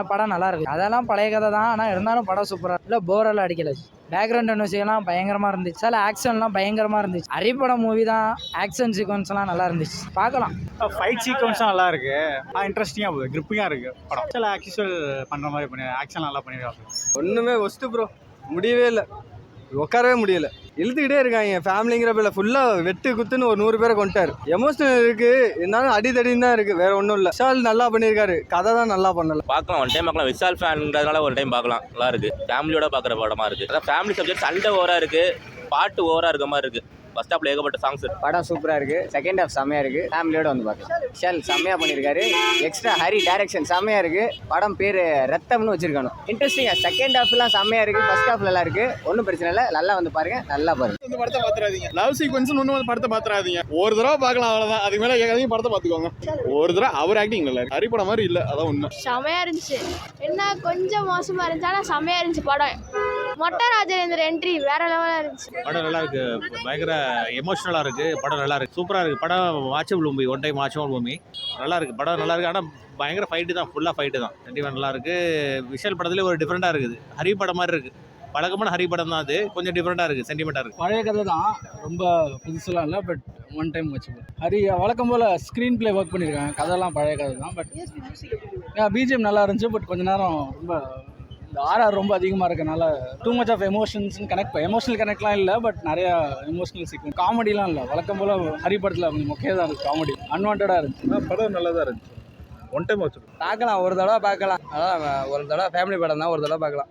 படம் நல்லா இருக்கு. அதெல்லாம் பழைய கதை தான், ஆனால் இருந்தாலும் படம் சூப்பராக இல்லை, போரெல்லாம் அடிக்கல. பேக்ரவுண்ட் மியூசிக்லாம் பயங்கரமாக இருந்துச்சு, சில ஆக்ஷன்லாம் பயங்கரமாக இருந்துச்சு. ஹரிபடம் மூவி தான், ஆக்ஷன் சீக்வன்ஸ்லாம் நல்லா இருந்துச்சு, பார்க்கலாம். ஃபைட் சீக்வன்ஸும் நல்லா இருக்கு, இன்ட்ரெஸ்டிங்காக போகுது, கிரிப்பிங்காக இருக்கு படம். சில ஆக்சுவல் பண்ணுற மாதிரி பண்ணி ஆக்ஷன் நல்லா பண்ணியிருக்காங்க. ஒன்றுமே ஒஸ்ட்டு ப்ரோ, முடியவே இல்லை, உட்காரவே முடியல, இழுத்துக்கிட்டே இருக்காங்க. ஃபேமிலிங்கிற பேரில் ஃபுல்லாக வெட்டு குத்துன்னு ஒரு 100 பேரை கொண்டாரு. எமோஷனல் இருக்கு, இருந்தாலும் அடித்தடின்னு தான் இருக்கு, வேற ஒன்றும் இல்லை. விஷால் நல்லா பண்ணியிருக்காரு, கதை தான் நல்லா பண்ணல. பார்க்கலாம், ஒன் டைம் பார்க்கலாம். விஷால் ஃபேன்ன்றதுனால ஒரு டைம் பார்க்கலாம், நல்லா இருக்கு. ஃபேமிலியோட பார்க்குற படமா இருக்கு. அதான் ஃபேமிலி சப்ஜெக்ட், சண்டை ஓவரா இருக்கு, பாட்டு ஓவரா இருக்க மாதிரி இருக்கு. ஃபர்ஸ்ட் ஹாப்ல ஏகப்பட்ட சாங்ஸ் இருக்கு. படம் சூப்பராக இருக்கு, செகண்ட் ஹாஃப் செம்மையா இருக்கு, ஃபேமிலியோட வந்து பார்க்கலாம். விஷால் செம்மையா பண்ணியிருக்காரு, எக்ஸ்ட்ரா ஹரி டைரக்ஷன் செம்மையா இருக்கு. படம் பேர் ரத்தம்னு வச்சிருக்கணும். இன்ட்ரெஸ்டிங்கா செகண்ட் ஹாஃப்லாம் செம்மையா இருக்கு, ஃபர்ஸ்ட் ஹாஃப் நல்லா இருக்கு, ஒன்றும் பிரச்சனை இல்லை, நல்லா வந்து பாருங்க, நல்லா பாருங்க. இந்த படத்தை பார்த்துறாதீங்க, லவ் சீக்வன்ஸ் ஒன்றும் படத்தை பார்த்துறாதீங்க, ஒரு தடவை பார்க்கலாம் அவ்வளோதான். அதுக்கு மேலே ஏகாதையும் படத்தை பார்த்துக்கோங்க. ஒரு தடவை அவர் ஆக்டிங் இல்லை, ஹரிப்படம் மாதிரி இல்லை, அதான் உண்மை. செமையா இருந்துச்சு, என்ன கொஞ்சம் மோசமா இருந்துச்சு, ஆனால் செமையா இருந்துச்சு படம். மொட்டை ராஜேந்திர என்ட்ரி வேற லெவலாக இருந்துச்சு. படம் நல்லா இருக்கு, பயங்கர எமோஷனலாக இருக்கு. படம் நல்லா இருக்கு, சூப்பராக இருக்கு. படம் watchable movie, one time watchable movie, நல்லா இருக்கு. படம் நல்லா இருக்கு, ஆனால் பயங்கர ஃபைட்டு தான், ஃபுல்லாக ஃபைட்டு தான். கண்டிப்பாக நல்லா இருக்கு. விஷால் படத்துல ஒரு டிஃப்ரெண்டாக இருக்குது, ஹரி படம் மாதிரி இருக்கு. பழக்கமான ஹரி படம் தான், அது கொஞ்சம் டிஃப்ரெண்டாக இருக்குது, சென்டிமெண்ட்டாக இருக்குது. பழைய கதை தான், ரொம்ப புதுசுலாம் இல்லை, பட் ஒன் டைம் வச்சுப்போம். ஹரி வழக்கம் போல் ஸ்க்ரீன் பிளே ஒர்க் பண்ணியிருக்காங்க, கதைலாம் பழைய கதை தான். பட் பிஜிஎம் நல்லா இருந்துச்சு, பட் கொஞ்ச நேரம் ரொம்ப இந்த ஆர்ஆர் ரொம்ப அதிகமாக இருக்கனால too much of emotions emotional கனெக்ட்லாம் இல்லை, பட் நிறையா எமோஷனல் சீக்வன்ஸ். காமெடிலாம் இல்லை, வழக்கம் போல் ஹரி படத்தில் கொஞ்சம் முக்கிய தான் இருக்குது, காமெடி அன்வான்டாக இருந்துச்சு. படம் நல்லா தான் இருந்துச்சு, ஒன் டைம் வச்சுருக்கோம். பார்க்கலாம், ஒரு தடவை பார்க்கலாம். அதான் ஒரு தடவை ஃபேமிலி படம் தான், ஒரு தடவை பார்க்கலாம்.